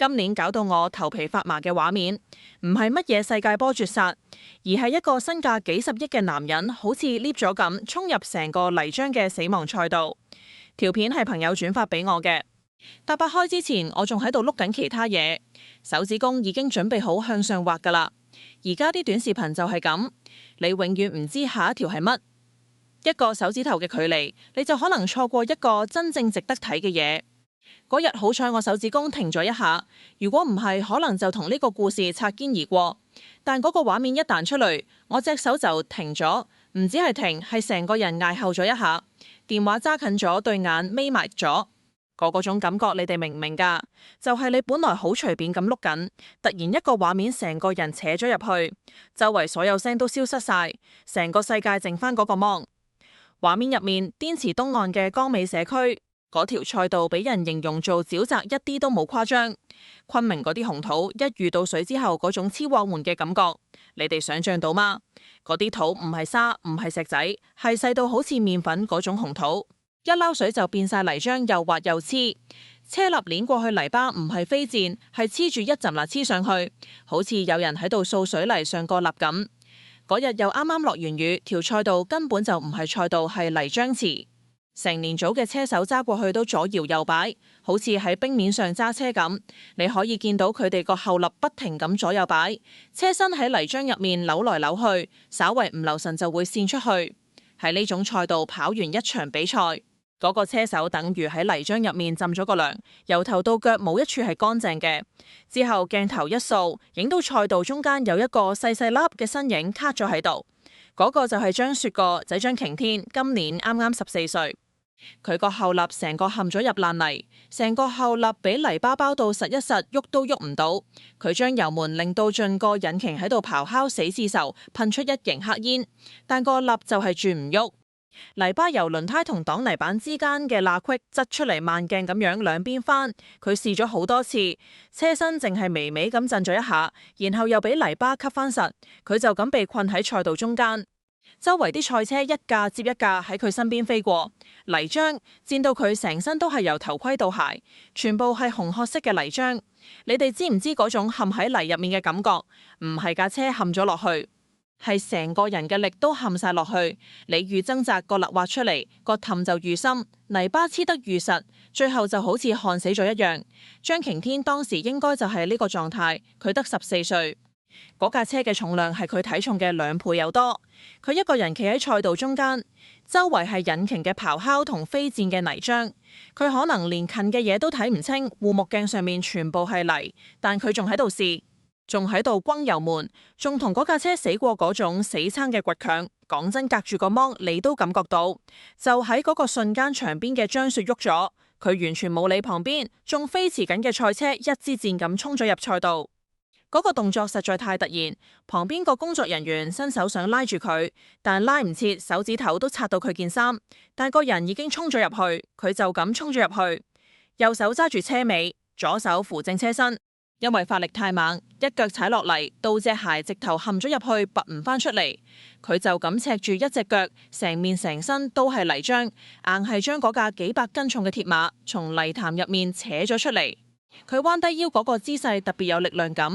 今年搞到我頭皮發麻嘅畫面，唔係乜嘢世界波絕殺，而係一個身價幾十億嘅男人，好似 lift 咗咁衝入成個泥漿嘅死亡賽道。條片係朋友轉發俾我嘅。打八開之前，我仲喺度碌緊其他嘢，手指公已經準備好向上畫㗎啦。而家啲短視頻就係咁，你永遠唔知下一條係乜，一個手指頭嘅距離，你就可能錯過一個真正值得睇嘅嘢。嗰日好彩我手指公停咗一下，如果唔係，可能就同呢個故事擦肩而過。但嗰個畫面一彈出嚟，我隻手就停咗，唔止係停，係成個人嗌後咗一下，電話揸近咗，對眼眯埋咗。嗰種感覺你哋明唔明㗎？就係你本來好隨便咁碌緊，突然一個畫面成個人扯咗入去，周圍所有聲都消失晒，成個世界剩翻嗰個芒。畫面入面，滇池東岸嘅江尾社區嗰條賽道俾人形容做沼澤，一啲都冇誇張。昆明嗰啲紅土一遇到水之後嗰種黐鑊悶嘅感覺，你哋想象到嗎？嗰啲土唔係沙，唔係石仔，係細到好似麵粉嗰種紅土。一撈水就變晒泥漿，又滑又黐。車立鏈過去泥巴唔係飛濺，係黐住一陣啦，黐上去，好似有人喺度掃水泥上個立咁。嗰日又啱啱落完雨，條賽道根本就唔係賽道，係泥漿池。成年組嘅車手揸過去都左搖右擺，好似喺冰面上揸車咁。你可以見到佢哋個後立不停咁左右擺，車身喺泥漿入面扭來扭去，稍為唔留神就會跣出去。喺呢種賽道跑完一場比賽，嗰個車手等於喺泥漿入面浸咗個涼，由頭到腳冇一處係乾淨嘅。之後鏡頭一掃，影到賽道中間有一個細細粒嘅身影卡咗喺度，嗰個就係張雪個仔張擎天，今年啱啱14歲。佢個後立成個陷咗入爛泥，成個後立俾泥巴包到實一實，喐都喐唔到。佢將油門令到盡個引擎喺度咆哮死字仇，噴出一型黑煙，但個立就係轉唔喐。泥巴由輪胎同擋泥板之間嘅罅隙擠出嚟，慢鏡咁樣兩邊翻。佢試咗好多次，車身淨係微微咁震咗一下，然後又俾泥巴吸翻實，佢就咁被困喺賽道中間。周圍啲賽車一架接一架喺佢身邊飛過，泥漿濺到佢成身都係由頭盔到鞋，全部係紅褐色嘅泥漿。你哋知唔知嗰種陷喺泥入面嘅感覺？唔係架車陷咗落去，係成個人嘅力都陷晒落去。你越掙扎，個肋挖出嚟，個氹就越深，泥巴黐得越實，最後就好似焊死咗一樣。張擎天當時應該就係呢個狀態，佢得14歲。嗰架車嘅重量係佢體重嘅2倍有多，佢一個人企喺賽道中間，周圍係引擎嘅咆哮同飛濺嘅泥漿，佢可能連近嘅嘢都睇唔清，護目鏡上面全部係泥，但佢仲喺度試，仲喺度轟油門，仲同嗰架車死過嗰種死撐嘅倔強。講真，隔住個芒你都感覺到，就喺嗰個瞬間，場邊嘅張雪喐咗，佢完全冇理旁邊仲飛馳緊嘅賽車，一支箭咁衝咗入賽道。嗰個動作實在太突然，旁邊個工作人員伸手想拉住佢，但拉唔切，手指頭都擦到佢件衫，但個人已經衝咗入去，佢就咁衝咗入去，右手揸住車尾，左手扶正車身，因為發力太猛，一腳踩落嚟，到隻鞋直頭陷咗入去，拔唔返出嚟，佢就咁赤住一隻腳，成面成身都係泥漿，硬係將嗰架幾百斤重嘅鐵馬從泥潭入面扯咗出嚟。佢彎低腰嗰個姿勢特別有力量感，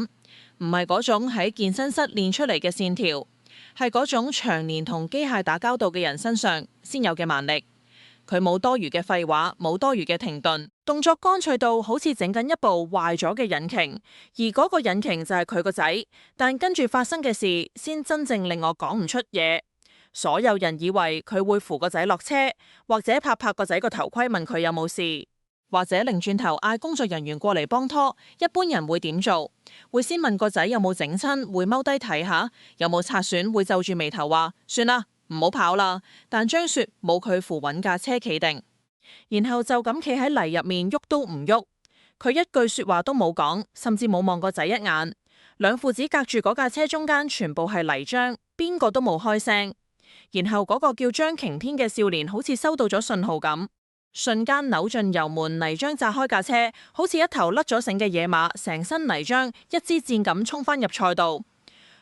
唔係嗰種喺健身室練出嚟嘅線條，係嗰種長年同機械打交道嘅人身上先有嘅蠻力。佢冇多餘嘅廢話，冇多餘嘅停頓，動作乾脆到好似整緊一部壞咗嘅引擎，而嗰個引擎就係佢個仔。但跟住發生嘅事先真正令我講唔出嘢。所有人以為佢會扶個仔落車，或者拍拍個仔個頭盔問佢有冇事，或者擰轉頭嗌工作人員過嚟幫拖。一般人會點做？會先問個仔有冇整親，會踎低睇下，有冇擦損，會皺住眉頭話算啦，唔好跑啦。但張雪冇佢扶穩架車企定，然後就咁企喺泥入面喐都唔喐。佢一句說話都冇講，甚至冇望個仔一眼。兩父子隔住嗰架車中間全部係泥漿，邊個都冇開聲。然後嗰個叫張擎天嘅少年好似收到咗信號咁，瞬間扭進油門，泥漿炸開架車，好似一頭甩咗繩嘅野馬，成身泥漿一支箭咁衝返入賽道。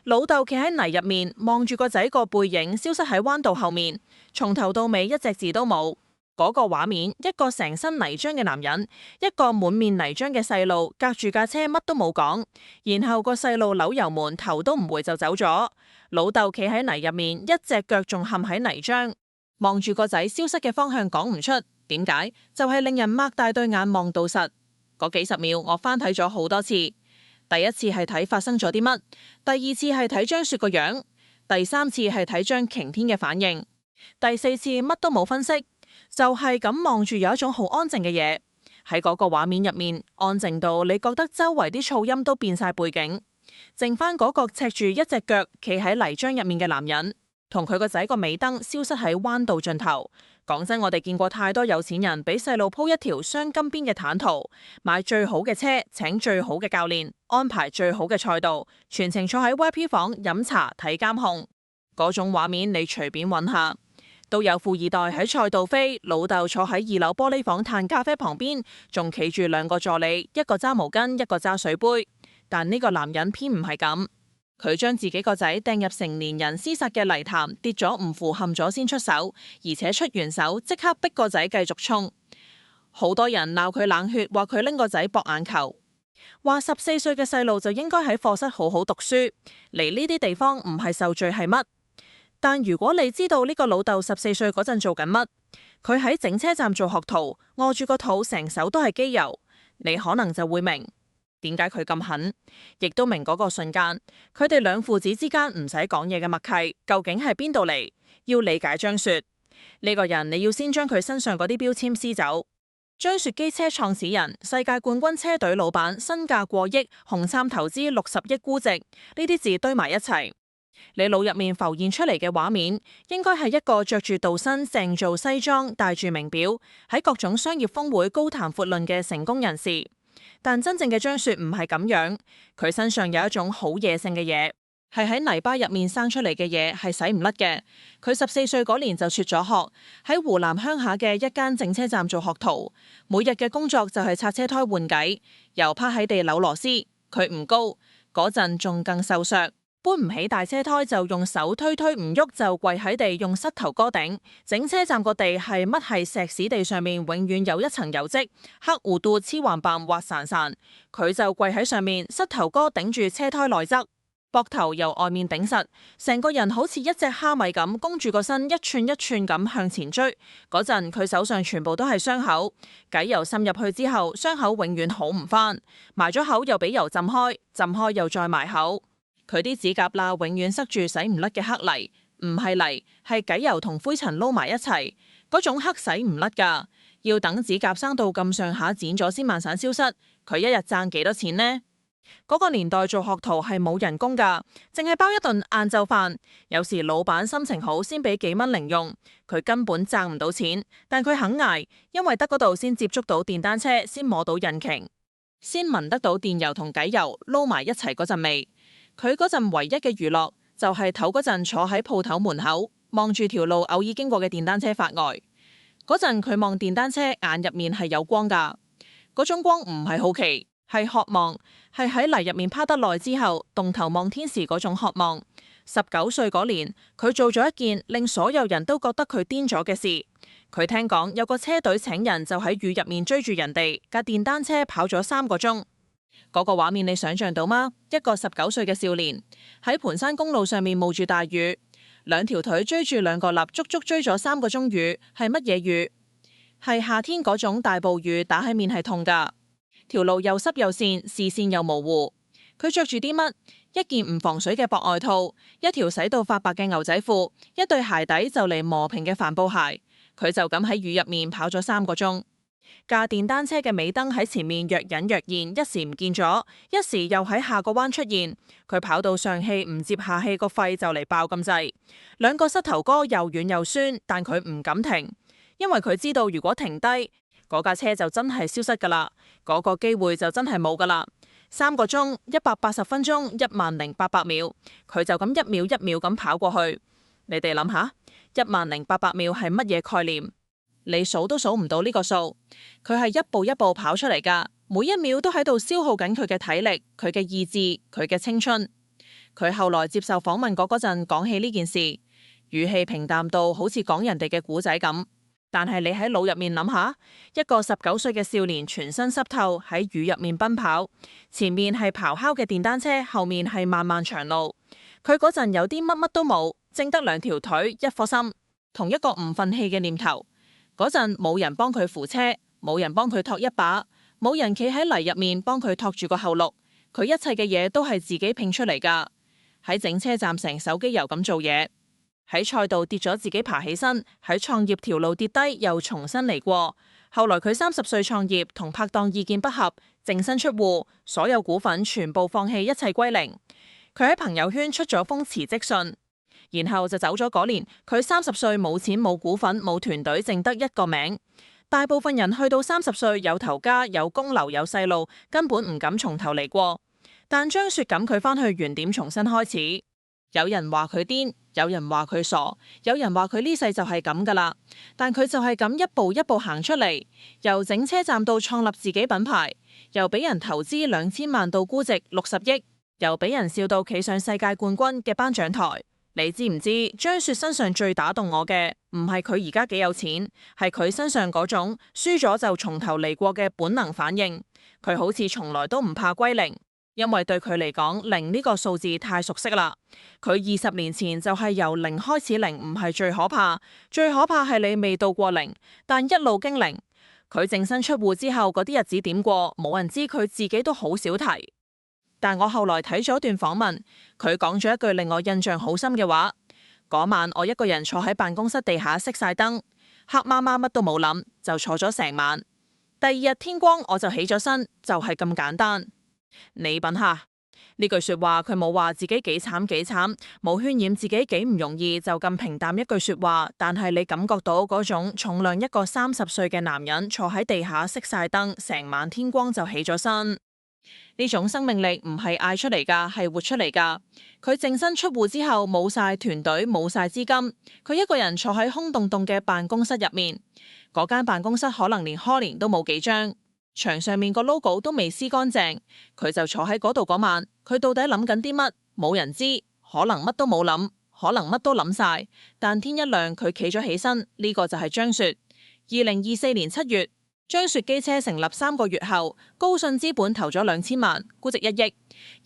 老豆企喺泥入面望住個仔個背影消失喺彎道後面，從頭到尾一隻字都冇。嗰個畫面，一個成身泥漿嘅男人，一個滿面泥漿嘅細路，隔住架車乜都冇講，然後個細路扭油門，頭都唔回就走咗。老豆企喺泥入面，一隻腳仲陷喺泥漿，望住個仔消失嘅方向講唔出點解，就係令人擘大對眼望到實。嗰幾十秒我翻睇咗好多次，第一次係睇發生咗啲乜，第二次係睇張雪個樣，第三次係睇張擎天嘅反應，第四次乜都冇分析。就係咁望住有一種好安靜嘅嘢喺嗰個畫面入面，安靜到你覺得周圍啲噪音都變晒背景，剩翻嗰個赤住一隻腳企喺泥漿入面嘅男人，同佢個仔個尾燈消失喺彎道盡頭。講真，我哋見過太多有錢人俾細路鋪一條雙金邊嘅坦途，買最好嘅車，請最好嘅教練，安排最好嘅賽道，全程坐喺 VIP 房飲茶睇監控。嗰種畫面你隨便揾下。都有富二代喺賽道飛，老豆坐喺2樓玻璃房嘆咖啡旁邊，仲企住2個助理，一個揸毛巾，一個揸水杯。但呢個男人偏唔係咁，佢將自己個仔掟入成年人廝殺嘅泥潭，跌咗唔扶陷咗先出手，而且出完手即刻逼個仔繼續衝。好多人鬧佢冷血，話佢拎個仔博眼球，話14歲嘅細路就應該喺課室好好讀書，嚟呢啲地方唔係受罪係乜？但如果你知道呢個老豆14歲嗰陣做緊乜，佢喺整車站做學徒，餓住個肚，成手都係機油，你可能就會明點解佢咁狠，亦都明嗰個瞬間，佢哋兩父子之間唔使講嘢嘅默契究竟係邊度嚟？要理解張雪呢個人，你要先將佢身上嗰啲標籤撕走。張雪機車創始人、世界冠軍車隊老闆，身價過億，紅杉投資60億估值，呢啲字堆埋一齊。你腦入面浮現出嚟嘅畫面，應該係一個着住道身正做西裝、戴住名錶，喺各種商業峰會高談闊論嘅成功人士。但真正嘅張雪唔係咁樣，佢身上有一種好野性嘅嘢，係喺泥巴入面生出嚟嘅嘢，係洗唔甩嘅。佢14歲嗰年就輟咗學，喺湖南鄉下嘅一間整車站做學徒，每日嘅工作就係拆車胎換計，又趴喺地扭螺絲。佢唔高，嗰陣仲更瘦削。搬唔起大車胎就用手推唔喐，就跪喺地用膝頭哥頂。整車站個地係乜係石屎地，上面永遠有一層油漬，黑糊嘟黐橫扮滑潺潺。佢就跪喺上面，膝頭哥頂住車胎內側，膊頭由外面頂實，成個人好似一隻蝦米咁，弓住個身一寸一寸咁向前追。嗰陣佢手上全部都係傷口，偈油滲入去之後，傷口永遠好唔返，埋咗口又俾油浸開，浸開又再埋口。佢啲指甲罅永遠塞住洗唔甩嘅黑泥，唔係泥，係偈油同灰塵撈埋一齊，嗰種黑洗唔甩㗎，要等指甲生到咁上下剪咗先慢散消失。佢一日賺幾多錢呢？嗰個年代做學徒係冇人工㗎，淨係包一頓晏晝飯，有時老闆心情好先俾幾蚊零用，佢根本賺唔到錢，但佢肯捱，因為得嗰度先接觸到電單車，先摸到引擎，先聞得到電油同偈油撈埋一齊嗰陣味。佢嗰陣唯一嘅娛樂就係唞嗰陣坐喺鋪頭門口望住條路偶爾經過嘅電單車發呆。嗰陣佢望電單車眼入面係有光㗎，嗰種光唔係好奇，係渴望，係喺泥入面趴得耐之後動頭望天時嗰種渴望。19歲嗰年，佢做咗一件令所有人都覺得佢癲咗嘅事。佢聽講有個車隊請人就喺雨入面追住人哋架電單車跑咗3個鐘。嗰個畫面你想象到嗎？一個19歲嘅少年喺盤山公路上面冒住大雨，2條腿追住2個立，足足追咗3個鐘雨。係乜嘢雨？係夏天嗰種大暴雨，打喺面係痛㗎。條路又濕又跣，視線又模糊。佢着住啲乜？一件唔防水嘅薄外套，一條洗到發白嘅牛仔褲，一對鞋底就嚟磨平嘅帆布鞋。佢就咁喺雨入面跑咗3個鐘。架電單車嘅尾燈喺前面若隱若現，一時唔見咗，一時又喺下個彎出現。佢跑到上氣唔接下氣，個肺就嚟爆咁滯。2個膝頭哥又軟又酸，但佢唔敢停，因為佢知道如果停低，嗰架車就真係消失噶啦，嗰個機會就真係冇噶啦。3個鐘，180分鐘，10800秒，佢就咁一秒一秒咁跑過去。你哋諗下，10800秒係乜嘢概念？你數都數唔到呢個數，佢係一步一步跑出嚟㗎，每一秒都喺度消耗緊佢嘅體力、佢嘅意志、佢嘅青春。佢後來接受訪問嗰陣講起呢件事，語氣平淡到好似講人哋嘅古仔咁。但係你喺腦入面諗下，一個19歲嘅少年全身濕透喺雨入面奔跑，前面係咆哮嘅電單車，後面係漫漫長路。佢嗰陣有啲乜乜都冇，淨得2條腿、一顆心，同一個唔忿氣嘅念頭。嗰陣冇人幫佢扶車，冇人幫佢托一把，冇人企喺泥入面幫佢托住個後路。佢一切嘅嘢都係自己拼出嚟噶。喺整車站成手機油咁做嘢。喺賽道跌咗自己爬起身，喺創業條路跌低又重新嚟過。後來佢30歲創業，同拍檔意見不合，淨身出戶，所有股份全部放棄，一切歸零。佢喺朋友圈出咗封辭職信，然後就走咗嗰年。佢30歲冇錢冇股份冇團隊，淨得一個名。大部分人去到30歲有頭家有供樓有細路，根本唔敢從頭嚟過。但張雪咁佢返去原點重新開始。有人話佢癲，有人話佢傻，有人話佢呢世就係咁噶啦。但佢就係咁一步一步行出嚟，由整車站到創立自己品牌，由俾人投資2000萬到估值60億，由俾人笑到企上世界冠軍嘅頒獎台。你知唔知張雪身上最打動我嘅，唔係佢而家幾有錢，係佢身上嗰種輸咗就從頭嚟過嘅本能反應。佢好似從來都唔怕歸零。因為對佢嚟講，0呢個數字太熟悉啦。佢20年前就係由0開始，零唔係最可怕，最可怕係你未到過0，但一路經零。佢淨身出戶之後嗰啲日子點過，冇人知，佢自己都好少提。但我後來睇咗段訪問，佢講咗一句令我印象好深嘅話。嗰晚我一個人坐喺辦公室地下熄晒燈，黑媽媽乜都冇諗，就坐咗成晚。第2日天光我就起咗身，就係咁簡單。你品下呢句說話，佢冇話自己幾慘幾慘，冇渲染自己幾唔容易，就咁平淡一句說話。但係你感覺到嗰種重量，一個30歲嘅男人坐喺地下熄晒燈，成晚天光就起咗身。呢種生命力唔係嗌出嚟噶，係活出嚟噶。佢淨身出戶之後，冇晒團隊，冇晒資金，佢一個人坐喺空洞洞嘅辦公室入面。嗰間辦公室可能連開簾都冇幾張。牆上面個 logo 都未撕乾淨，佢就坐喺嗰度嗰晚。佢到底諗緊啲乜？冇人知，可能乜都冇諗，可能乜都諗晒。但天一亮，佢企咗起身，呢個就係張雪。2024年7月，張雪機車成立3個月後，高信資本投咗2000萬，估值1億。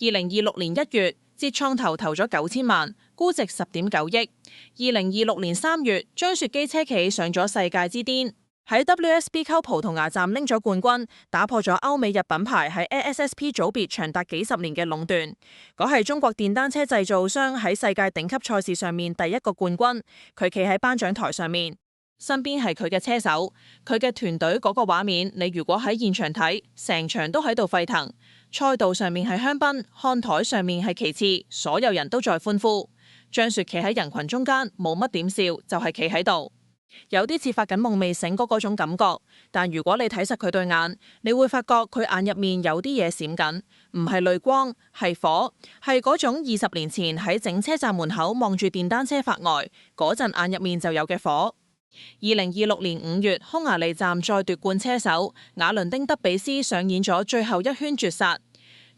2026年1月，捷創投投咗9000萬，估值10.9億。2026年3月，張雪機車企上咗世界之巔。喺 WSB 溝葡萄牙站拎咗冠軍，打破咗歐美日品牌喺 ASSP 組別長達幾10年嘅壟斷。嗰係中國電單車製造商喺世界頂級賽事上面第一個冠軍。佢企喺頒獎台上面，身邊係佢嘅車手，佢嘅團隊。嗰個畫面，你如果喺現場睇，成場都喺度沸騰。賽道上面係香檳，看台上面係旗幟，所有人都在歡呼。張雪企喺人群中間，冇乜點笑，就係企喺度。有啲似發緊夢未醒嗰種感覺，但如果你睇實佢對眼，你會發覺佢眼入面有啲嘢閃緊，唔係淚光，係火，係嗰種20年前喺整車站門口望住電單車發呆嗰陣眼入面就有嘅火。2026年5月，匈牙利站再奪冠車手瓦倫丁德比斯上演咗最後一圈絕殺，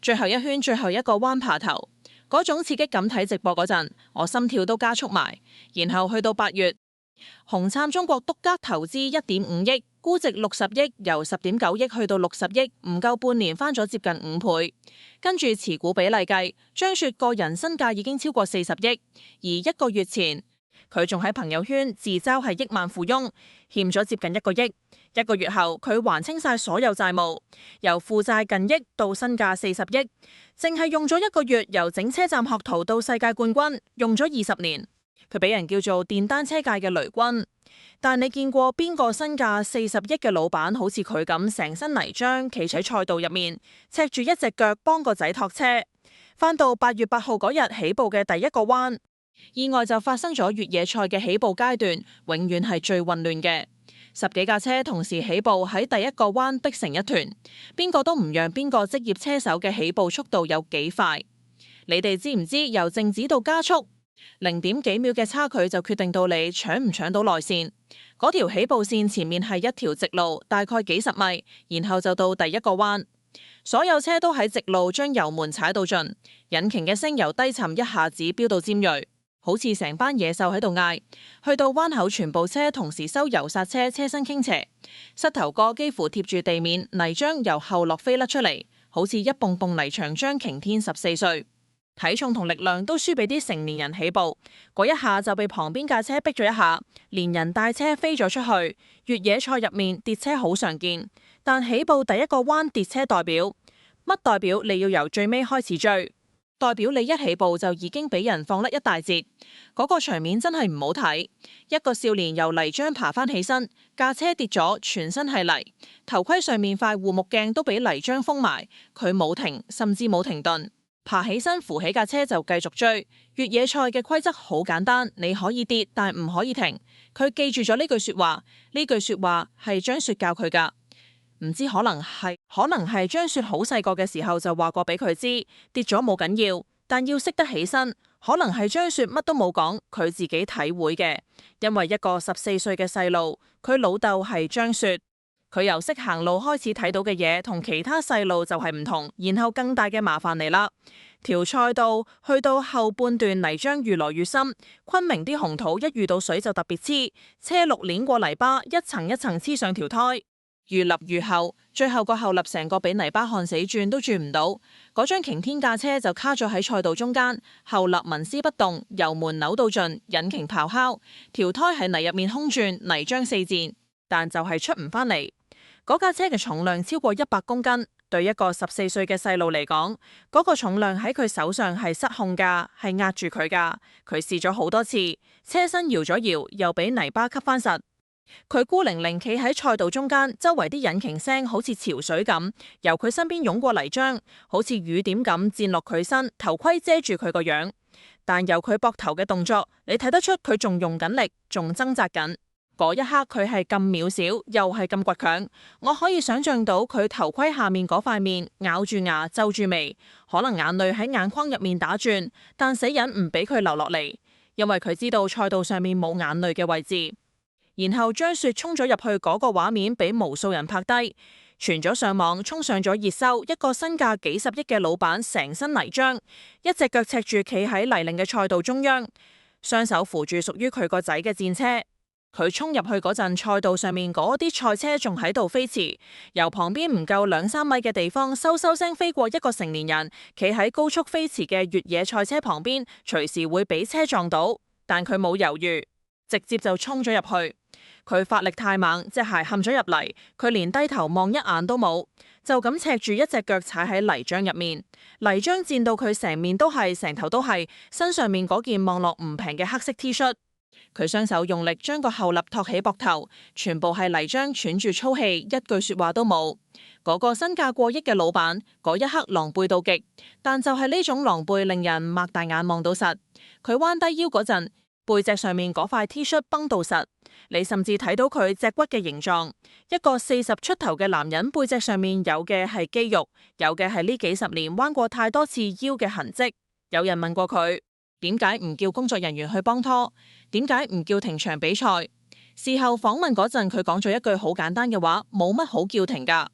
最後一圈最後一個彎爬頭，嗰種刺激感睇直播嗰陣，我心跳都加速埋。然後去到8月。紅杉中國獨家投資1.5億，估值60億，由10.9億去到60億，唔夠半年翻咗接近5倍。跟住持股比例計，張雪個人身價已經超過40億，而1個月前佢仲喺朋友圈自嘲係億萬富翁，欠咗接近1個億。1個月後佢還清晒所有債務，由負債近億到身價40億，淨係用咗1個月，由整車站學徒到世界冠軍，用咗20年。佢俾人叫做電單車界嘅雷軍，但你見過邊個身價40億嘅老闆好似佢咁成身泥漿企喺賽道入面，赤住一隻腳幫個仔托車，翻到8月8號嗰日起步嘅第一個彎，意外就發生咗越野賽嘅起步階段，永遠係最混亂嘅，10幾架車同時起步喺第一個彎逼成一團，邊個都唔讓邊個職業車手嘅起步速度有幾快。你哋知唔知由靜止到加速0點幾秒嘅差距就決定到你搶唔搶到內線。嗰條起步線前面係一條直路，大概幾十米，然後就到第一個彎。所有車都喺直路將油門踩到盡，引擎嘅聲由低沉一下子飆到尖銳。好似成班野獸喺度嗌。去到彎口，全部車同時收油剎車，車身傾斜，膝頭哥幾乎貼住地面，泥漿由後落飛甩出嚟，好似一埲埲泥牆將擎天14歲。體重同力量都輸俾啲成年人起步，嗰一下就被旁邊架車逼咗一下，連人帶車飛咗出去。越野賽入面跌車好常見，但起步第一個彎跌車代表乜？代表你要由最尾開始追，代表你一起步就已經俾人放甩一大截。嗰個場面真係唔好睇，一個少年由泥漿爬翻起身，架車跌咗，全身係泥，頭盔上面塊護目鏡都俾泥漿封埋，佢冇停，甚至冇停頓。爬起身扶起架車就繼續追。越野賽嘅規則好簡單，你可以跌，但唔可以停。佢記住咗呢句說話，呢句說話係張雪教佢噶。唔知可能係張雪好細個嘅時候就話過俾佢知，跌咗冇緊要，但要識得起身。可能係張雪乜都冇講，佢自己體會嘅。因為一個14歲嘅細路，佢老豆係張雪。佢由識行路開始睇到嘅嘢同其他細路就係唔同，然後更大嘅麻煩嚟啦。條賽道去到後半段泥漿越來越深，昆明啲紅土一遇到水就特別黐，車轆碾過泥巴，一層一層黐上條胎，越立越厚，最後個後立成個俾泥巴焊死，轉都轉唔到。嗰張擎天架車就卡咗喺賽道中間，後立紋絲不動，油門扭到盡，引擎咆哮，條胎喺泥入面空轉，泥漿四濺，但就係出唔返嚟。嗰架車嘅重量超過100公斤，對一個14歲嘅細路嚟講，嗰個重量喺佢手上係失控噶，係壓住佢噶。佢試咗好多次，車身搖咗搖，又俾泥巴吸翻實。佢孤零零企喺賽道中間，周圍啲引擎聲好似潮水咁，由佢身邊湧過泥漿，好似雨點咁濺落佢身，頭盔遮住佢個樣。但由佢膊頭嘅動作，你睇得出佢仲用緊力，仲掙扎緊。嗰一刻佢係咁渺小，又係咁倔強，我可以想象到佢頭盔下面嗰塊面咬住牙皺住眉，可能眼淚喺眼眶入面打轉，但死忍唔俾佢流落嚟，因為佢知道賽道上面冇眼淚嘅位置。然後張雪衝咗入去嗰個畫面，俾無數人拍低，傳咗上網，衝上咗熱搜。一個身價幾十億嘅老闆，成身泥漿，一隻腳赤住企喺泥濘嘅賽道中央，雙手扶住屬於佢個仔嘅戰車。佢衝入去嗰陣，賽道上面嗰啲賽車仲喺度飛馳，由旁邊唔夠2-3米嘅地方，嗖嗖聲飛過一個成年人，企喺高速飛馳嘅越野賽車旁邊，隨時會俾車撞到，但佢冇猶豫，直接就衝咗入去。佢發力太猛，隻鞋陷咗入嚟，佢連低頭望一眼都冇，就咁赤住一隻腳踩喺泥漿入面，泥漿濺到佢成面都係，成頭都係，身上面嗰件望落唔平嘅黑色 T 恤。佢雙手用力將個後立托起膊頭，全部係泥漿，喘住粗氣，一句說話都冇。嗰個身價過億嘅老闆，嗰一刻狼狽到極，但就係呢種狼狽令人擘大眼望到實。佢彎低腰嗰陣，背脊上面嗰塊 T 恤繃到實，你甚至睇到佢脊骨嘅形狀。一個40出頭嘅男人背脊上面有嘅係肌肉，有嘅係呢幾十年彎過太多次腰嘅痕跡。有人問過佢，點解唔叫工作人員去幫拖？點解唔叫停場比賽？事後訪問嗰陣，佢講咗一句好簡單嘅話，冇乜好叫停噶。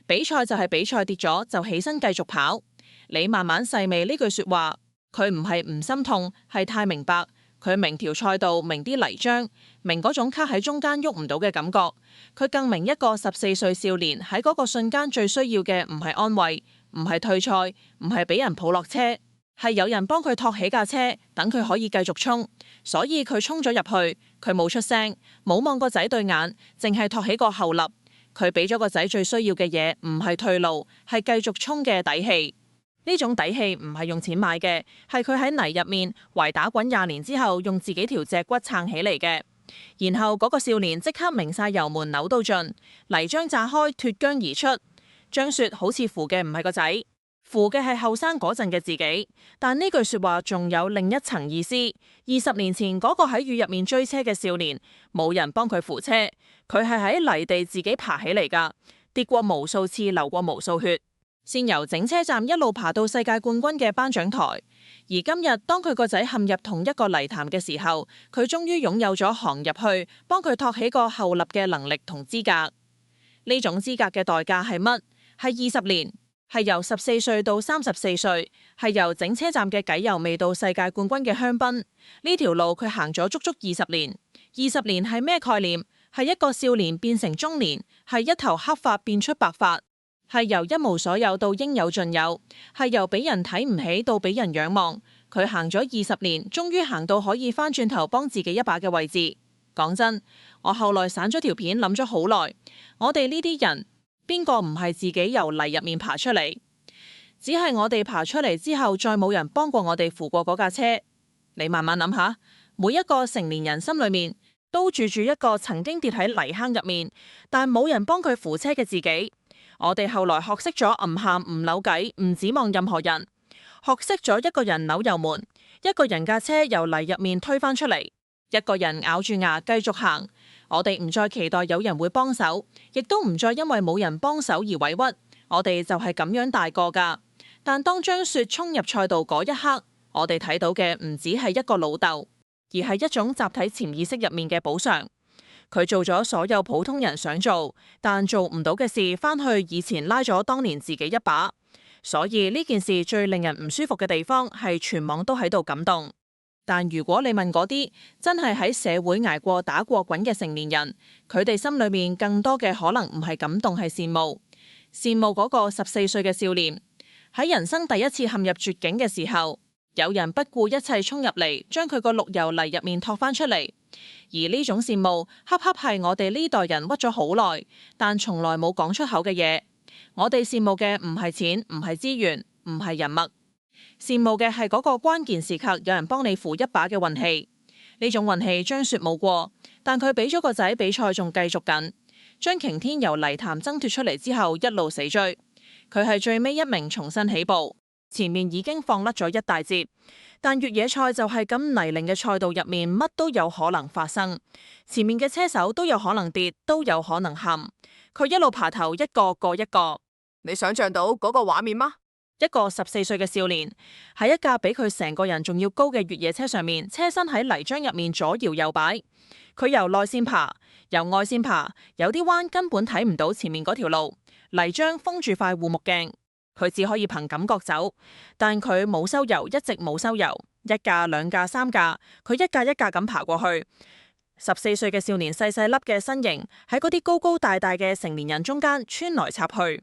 比賽就係比賽，跌咗就起身繼續跑。你慢慢細味呢句說話，佢唔係唔心痛，係太明白。佢明條賽道，明啲泥漿，明嗰種卡喺中間喐唔到嘅感覺。佢更明一個14歲少年喺嗰個瞬間最需要嘅唔係安慰，唔係退賽，唔係俾人抱落車，係有人幫佢托起架車，等佢可以繼續衝。所以佢衝咗入去，佢冇出聲，冇望個仔對眼，淨係托起個後立。佢俾咗個仔最需要嘅嘢，唔係退路，係繼續衝嘅底氣。呢種底氣唔係用錢買嘅，係佢喺泥入面圍打滾20年之後，用自己條脊骨撐起嚟嘅。然後嗰個少年即刻鳴晒油門，扭到盡，泥漿炸開，脫韁而出。張雪好似扶嘅唔係個仔，扶嘅係後生嗰陣嘅自己。但呢句說話仲有另一層意思。20年前嗰個喺雨入面追車嘅少年，冇人幫佢扶車，佢係喺泥地自己爬起嚟噶，跌過無數次，流過無數血。先由整車站一路爬到世界冠軍嘅頒獎台，而今日當佢個仔陷入同一個泥潭嘅時候，佢終於擁有咗行入去幫佢托起個後立嘅能力同資格。呢種資格嘅代價係乜？係20年。係由14歲到34歲，係由整車站嘅偈油味道世界冠軍嘅香檳。呢條路佢行咗足足20年。20年係咩概念？係一個少年變成中年，係一頭黑髮變出白髮，係由一無所有到應有盡有，係由俾人睇唔起到俾人仰望。佢行咗20年，終於行到可以翻轉頭幫自己一把嘅位置。講真，我後來散咗條片諗咗好耐，我哋呢啲人邊個唔係自己由泥入面爬出嚟？只係我哋爬出嚟之後，再冇人幫過我哋扶過嗰架車。你慢慢諗下，每一個成年人心裏面都住一個曾經跌喺泥坑入面，但冇人幫佢扶車嘅自己。我哋後來學識咗唔喊唔扭計，唔指望任何人。學識咗一個人扭油門，一個人架車由泥入面推返出嚟，一個人咬住牙繼續行。我哋唔再期待有人會幫手，亦都唔再因為冇人幫手而委屈。我哋就係咁樣大個㗎。但當張雪衝入賽道嗰一刻，我哋睇到嘅唔止係一個老豆，而係一種集體潛意識入面嘅補償。佢做咗所有普通人想做但做唔到嘅事，返去以前拉咗當年自己一把。所以呢件事最令人唔舒服嘅地方係全網都喺度感動。但如果你問嗰啲真係喺社會捱過打過滾嘅成年人，佢哋心裏面更多嘅可能唔係感動，係羨慕。羨慕嗰個14歲嘅少年喺人生第一次陷入絕境嘅時候，有人不顧一切衝入嚟，將佢個綠油泥入面托翻出嚟。而呢種羨慕恰恰係我哋呢代人屈咗好耐但從來冇講出口嘅嘢。我哋羨慕嘅唔係錢，唔係資源，唔係人脈，羨慕嘅係嗰個關鍵時刻有人幫你扶一把嘅運氣。呢種運氣張雪冇過，但佢俾咗個仔比賽仲繼續緊。張擎天由泥潭掙脫出嚟之後一路死追，佢係最尾一名重新起步，前面已經放甩咗一大截。但越野賽就係咁泥濘嘅賽道入面，乜都有可能發生，前面嘅車手都有可能跌，都有可能陷。佢一路爬頭，一個過一個。你想象到嗰個畫面嗎？一個14歲嘅少年喺一架比佢成個人仲要高嘅越野車上面，車身喺泥漿入面左搖右擺。佢由內線爬，由外線爬，有啲彎根本睇唔到前面嗰條路，泥漿封住塊護目鏡，佢只可以憑感覺走。但佢冇收油，一直冇收油，一架兩架三架，佢一架一架咁爬過去。14歲嘅少年細細粒嘅身形喺嗰啲高高大大嘅成年人中間穿來插去。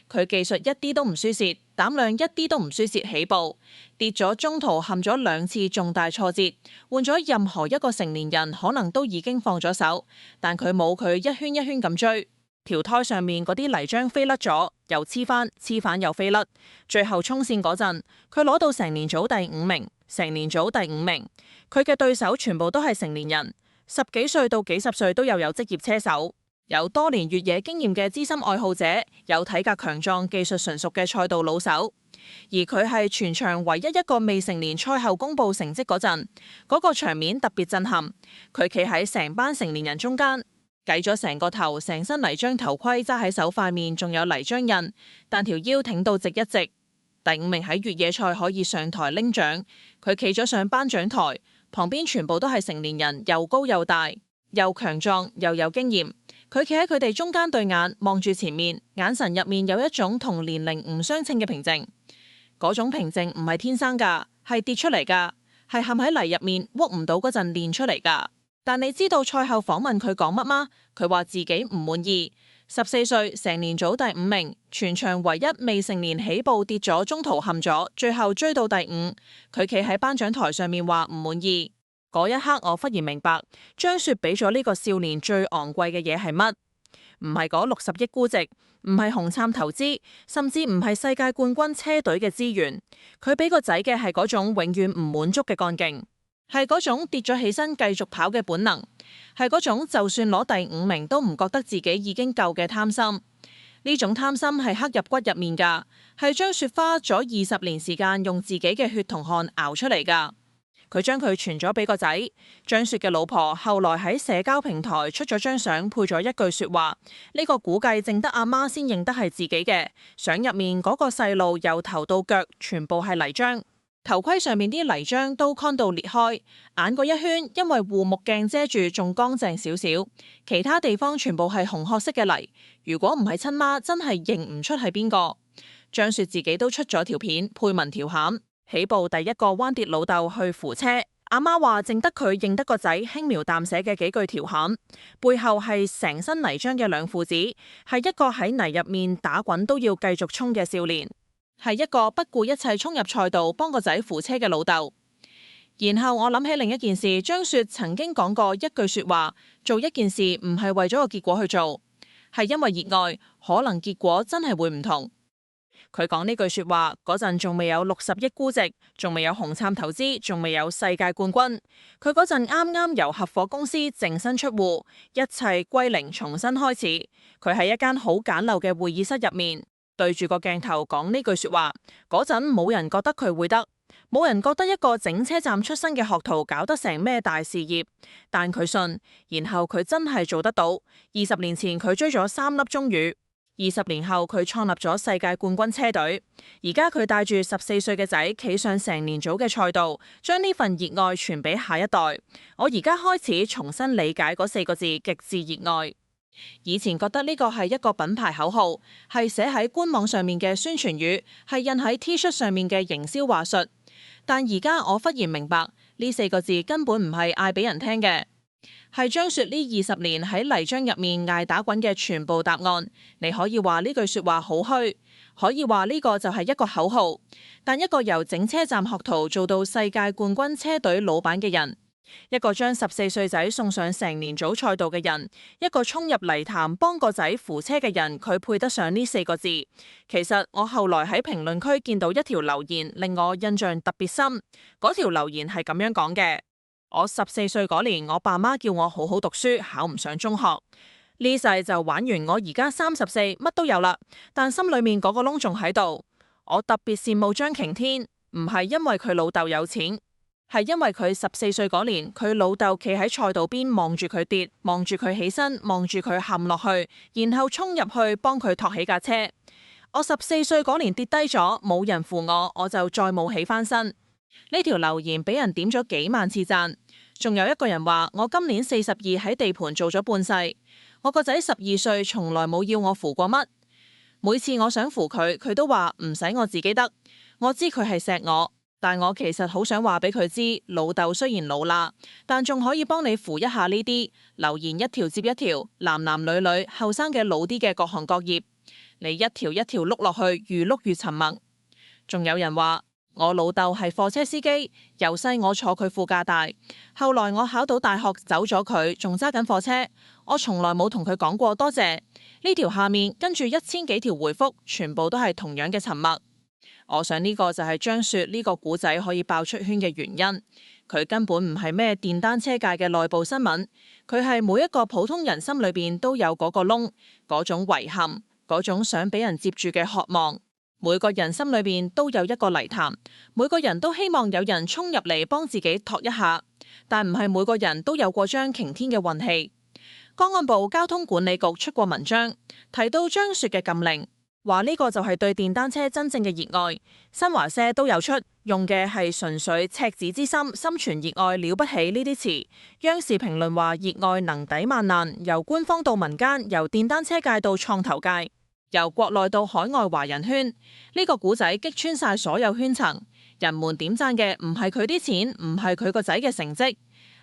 佢技術一啲都唔輸蝕，膽量一啲都唔輸蝕，起步跌咗，中途陷咗2次重大挫折，換咗任何一個成年人可能都已經放咗手，但佢冇，佢一圈一圈咁追，條胎上面嗰啲泥漿飛甩咗，又黐翻，黐反又飛甩，最後衝線嗰陣，佢攞到成年組第5名，成年組第5名。佢嘅對手全部都係成年人，10幾歲到幾十歲都有職業車手。有多年越野經驗嘅資深愛好者，有體格強壯、技術純熟嘅賽道老手，而佢係全場唯一一個未成年。賽後公布成績嗰陣，嗰個場面特別震撼。佢企喺成班成年人中間，計咗成個頭，成身泥漿，頭盔揸喺手塊面，仲有泥漿印，但條腰挺到直一直。第5名喺越野賽可以上台拎獎，佢企咗上頒獎台，旁邊全部都係成年人，又高又大，又強壯，又有經驗。佢企喺佢哋中間，對眼望住前面，眼神入面有一種同年齡唔相稱嘅平靜。嗰種平靜唔係天生㗎，係跌出嚟㗎，係陷喺泥入面屈唔到嗰陣練出嚟㗎。但你知道賽後訪問佢講乜嗎？佢話自己唔滿意。14歲，成年組第5名，全場唯一未成年起步跌咗，中途陷咗，最後追到第5。佢企喺頒獎台上面話唔滿意。嗰一刻，我忽然明白張雪俾咗呢個少年最昂貴嘅嘢係乜？唔係嗰60億估值，唔係紅杉投資，甚至唔係世界冠軍車隊嘅資源。佢俾個仔嘅係嗰種永遠唔滿足嘅幹勁，係嗰種跌咗起身繼續跑嘅本能，係嗰種就算攞第5名都唔覺得自己已經夠嘅貪心。呢種貪心係刻入骨入面㗎，係張雪花咗20年時間用自己嘅血同汗熬出嚟㗎。佢將佢傳咗俾個仔。張雪嘅老婆後來喺社交平台出咗張相，配咗一句說話：呢個估計淨得阿媽先認得係自己嘅。相入面嗰個細路由頭到腳全部係泥漿，頭盔上面啲泥漿都乾到裂開，眼嗰一圈因為護目鏡遮住仲乾淨少少，其他地方全部係紅褐色嘅泥。如果唔係親媽，真係認唔出係邊個。張雪自己都出咗條片配文調侃，起步第一個彎跌老豆去扶車，阿媽話淨得佢認得個仔輕描淡寫嘅幾句調侃，背後係成身泥漿嘅兩父子，係一個喺泥入面打滾都要繼續衝嘅少年，係一個不顧一切衝入賽道幫個仔扶車嘅老豆。然後我諗起另一件事，張雪曾經講過一句說話，做一件事唔係為咗個結果去做，係因為熱愛，可能結果真係會唔同。佢講呢句說話嗰陣仲未有60億估值，仲未有紅杉投資，仲未有世界冠軍。佢嗰陣啱啱由合夥公司淨身出戶，一切歸零，重新開始。佢喺一間好簡陋嘅會議室入面，對住個鏡頭講呢句說話。嗰陣冇人覺得佢會得，冇人覺得一個整車站出身嘅學徒搞得成咩大事業。但佢信，然後佢真係做得到。20年前佢追咗3粒鐘魚。20年後佢創立咗世界冠軍車隊，而家佢帶住14歲嘅仔企上成年組嘅賽道，將呢份熱愛傳俾下一代。我而家開始重新理解嗰4個字，極致熱愛。以前覺得呢個係一個品牌口號，係寫喺官網上面嘅宣傳語，係印喺 T 恤上面嘅營銷話術，但而家我忽然明白呢4個字根本唔係嗌俾人聽嘅，係張雪呢20年喺泥漿入面捱打滾嘅全部答案。你可以話呢句說話好虛，可以話呢個就係一個口號，但一個由整車站學徒做到世界冠軍車隊老闆嘅人，一個將14歲仔送上成年組賽道嘅人，一個衝入泥潭幫個仔扶車嘅人，佢配得上呢4個字。其實我後來喺評論區見到一條留言令我印象特別深，嗰條留言係咁樣講嘅：我14歲嗰年，我爸媽叫我好好讀書，考唔上中學，呢世就玩完。我而家34，乜都有啦，但心裏面嗰個窿仲喺度。我特別羨慕張擎天，唔係因為佢老豆有錢，係因為佢14歲嗰年，佢老豆企喺賽道邊望住佢跌，望住佢起身，望住佢陷落去，然後衝入去幫佢托起架車。我14歲嗰年跌低咗，冇人扶我，我就再冇起翻身。呢條留言俾人點咗幾萬次讚，仲有一個人話我今年42喺地盤做咗半世，我個仔12歲從來冇要我扶過乜，每次我想扶佢，佢都話唔使，我自己得。我知佢係錫我，但我其實好想話俾佢知，老豆雖然老啦，但仲可以幫你扶一下呢啲。留言一條接一條，男男女女後生嘅老啲嘅各行各業，你一條一條碌落去，越碌越沉默。仲有人話我老豆係貨車司機，由細我坐佢副駕帶，後來我考到大學走咗佢，仲揸緊貨車，我從來冇同佢講過多謝。呢條下面跟住1000幾條回覆，全部都係同樣嘅沉默。我想呢個就係張雪呢個古仔可以爆出圈嘅原因。佢根本唔係咩電單車界嘅內部新聞，佢係每一個普通人心裏邊都有嗰個窿，嗰種遺憾，嗰種想俾人接住嘅渴望。每個人心裏邊都有一個泥潭，每個人都希望有人衝入嚟幫自己托一下，但唔係每個人都有過張擎天嘅運氣。公安部交通管理局出過文章，提到張雪嘅禁令，話呢個就係對電單車真正嘅熱愛。新華社都有出，用嘅係純粹赤子之心，心存熱愛了不起呢啲詞。央視評論話熱愛能抵萬難，由官方到民間，由電單車界到創投界，由國內到海外華人圈，呢個古仔擊穿晒所有圈層。人們點讚嘅唔係佢啲錢，唔係佢個仔嘅成績，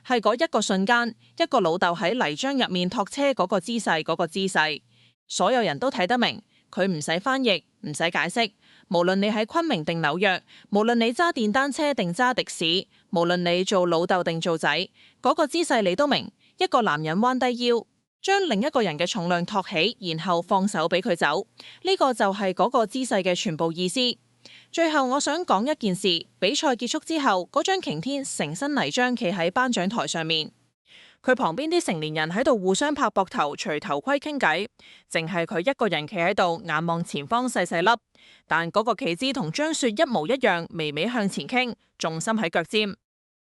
係嗰一個瞬間，一個老豆喺泥漿入面托車嗰個姿勢，嗰個姿勢，所有人都睇得明。佢唔使翻譯，唔使解釋。無論你喺昆明定紐約，無論你揸電單車定揸的士，無論你做老豆定做仔，嗰個姿勢你都明。一個男人彎低腰，將另一個人嘅重量托起，然後放手俾佢走，呢個就係嗰個姿勢嘅全部意思。最後我想講一件事，比賽結束之後，嗰張擎天成身泥漿企喺頒獎台上面，佢旁邊啲成年人喺度互相拍膊頭，除頭盔傾偈，淨係佢一個人企喺度，眼望前方細細粒，但嗰個企姿同張雪一模一樣，微微向前傾，重心喺腳尖，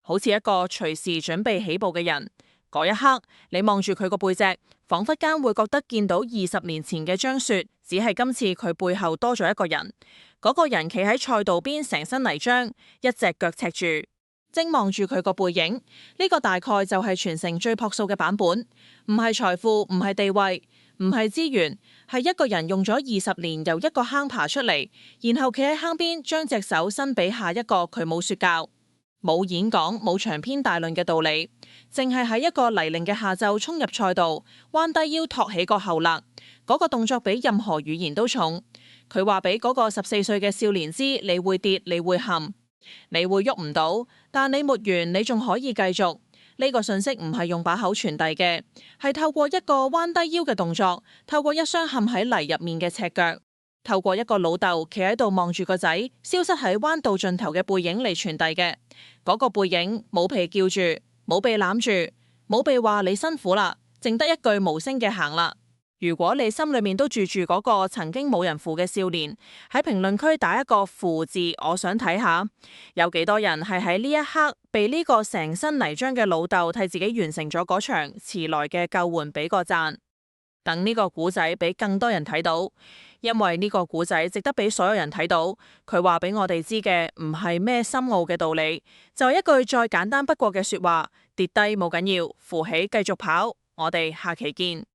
好似一個隨時準備起步嘅人。嗰一刻，你望住佢個背脊，仿佛間會覺得見到20年前嘅張雪，只係今次佢背後多咗一個人。嗰個人企喺賽道邊，成身泥漿，一隻腳赤住，正望住佢個背影。呢個大概就係全城最樸素嘅版本，唔係財富，唔係地位，唔係資源，係一個人用咗20年由一個坑爬出嚟，然後企喺坑邊將隻手伸俾下一個佢冇說教、冇演講、冇長篇大論嘅道理，淨係喺一個泥濘嘅下晝衝入賽道，彎低腰托起個後肋，嗰個動作比任何語言都重。佢話俾嗰個14歲嘅少年知，你會跌，你會陷，你會喐唔到，但你沒完，你仲可以繼續。呢個信息唔係用把口傳遞嘅，係透過一個彎低腰嘅動作，透過一雙陷喺泥入面嘅赤腳，透過一個老豆企喺度望住個仔消失喺彎道盡頭嘅背影嚟傳遞嘅。嗰個背影冇被叫住，冇被攬住，冇被話你辛苦啦，淨得一句無聲嘅行啦。如果你心裏面都住住嗰個曾經冇人扶嘅少年，喺評論區打一個扶字，我想睇下有幾多人係喺呢一刻被呢個成身泥漿嘅老豆替自己完成咗嗰場遲來嘅救援俾個讚。等呢個古仔俾更多人睇到，因為呢個古仔值得俾所有人睇到。佢話俾我哋知嘅唔係咩深奧嘅道理，就係一句再簡單不過嘅說話：跌低冇緊要，扶起繼續跑。我哋下期見。